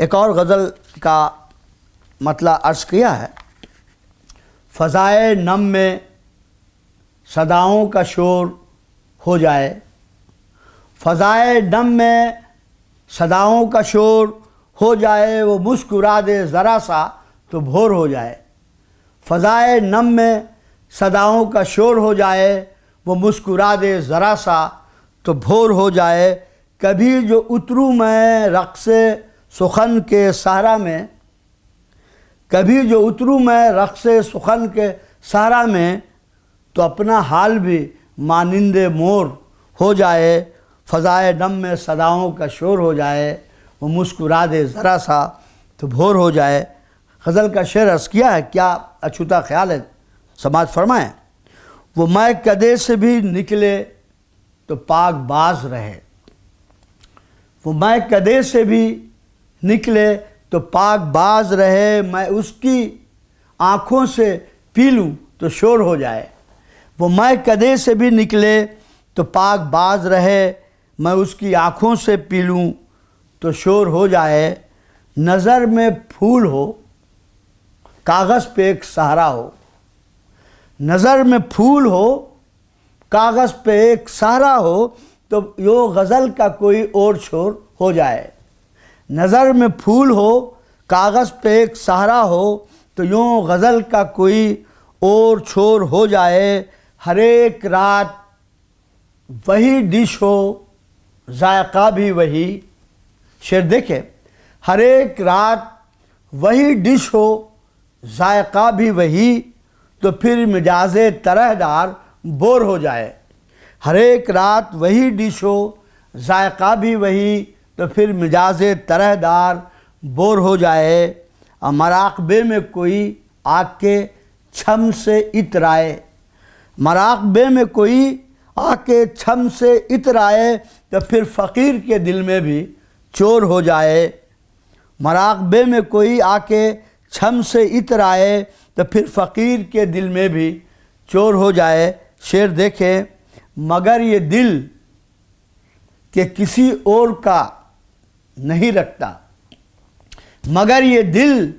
एक और गज़ल का मतलब अर्ज़ किया है, फ़ज़ाए नम में सदाओं का शोर हो जाए, फ़ज़ाए नम में सदाओं का शोर हो जाए, वो मुस्कुरा दे ज़रा सा तो भोर हो जाए। फ़ज़ाए नम में सदाओं का शोर हो जाए, वो मुस्कुरा दे ज़रा सा तो भोर हो जाए। कभी जो उतरूँ मैं रक़्स-ए सुखन के सहरा में, कभी जो उतरूँ मैं रक़्स-ए सुखन के सहरा में, तो अपना हाल भी मानिंदे मोर हो जाए। फ़ज़ाए नम में सदाओं का शोर हो जाए, वो मुस्कुरा दे ज़रा सा तो भोर हो जाए। गज़ल का शेर अर्ज़ किया है, क्या अछूता ख्याल है, समाज फरमाएँ। वो मैं कदे से भी निकले तो पाक बाज रहे, वो मैं कदे से भी निकले तो पाक बाज रहे, मैं उसकी आँखों से पी लूँ तो शोर हो जाए। वो मैं कदे से भी निकले तो पाक बाज रहे, मैं उसकी आँखों से पी लूँ तो शोर हो जाए। नज़र में फूल हो, कागज़ पे एक सहारा हो, नज़र में फूल हो, कागज़ पे एक सहारा हो, तो यो गज़ल का कोई और छोर हो जाए। नज़र में फूल हो, कागज़ पे एक सहारा हो, तो यूँ गज़ल का कोई और छोर हो जाए। हर एक रात वही डिश हो, जायका भी वही। शेर देखे, हर एक रात वही डिश हो, जायका भी वही, तो फिर मिजाज़े तरहदार बोर हो जाए। हर एक रात वही डिश हो, जायका भी वही, तो फिर मिजाज़े तरहदार बोर हो जाए। मराक़बे में कोई आके छम से इतराए, मराक़बे में कोई आके छम से इतराए, तो फिर फ़कीर के दिल में भी चोर हो जाए। मराक़बे में कोई आके छम से इतराए, तो फिर फ़कीर के दिल में भी चोर हो जाए। शेर देखें, मगर ये दिल के किसी और का नहीं रखता, मगर ये दिल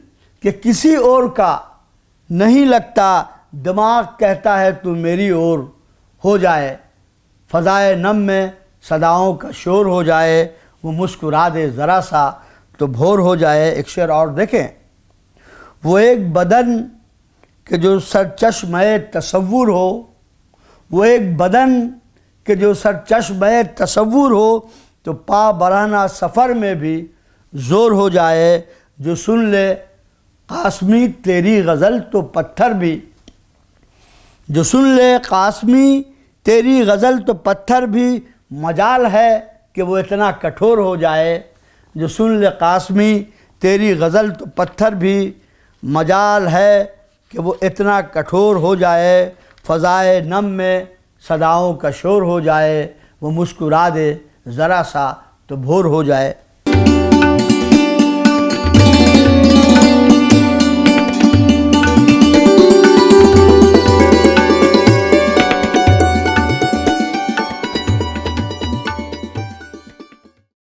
के किसी और का नहीं लगता, दिमाग कहता है तू मेरी ओर हो जाए। फ़ज़ाए नम में सदाओं का शोर हो जाए, वो मुस्कुरा दे ज़रा सा तो भोर हो जाए। एक शेर और देखें, वो एक बदन के जो सरचश्मे तसव्वुर हो, वो एक बदन के जो सरचश्मे तसव्वुर हो, तो पा बराना सफ़र में भी ज़ोर हो जाए। जो सुन ले कास्मी तेरी गज़ल तो पत्थर भी, जो सुन ले कास्मी तेरी गज़ल तो पत्थर भी, मजाल है कि वो इतना कठोर हो जाए। जो सुन ले कास्मी तेरी गज़ल तो पत्थर भी, मजाल है कि वो इतना कठोर हो जाए। फ़ज़ाए नम में सदाओं का शोर हो जाए, वो मुस्कुरा दे ज़रा सा तो भोर हो जाए।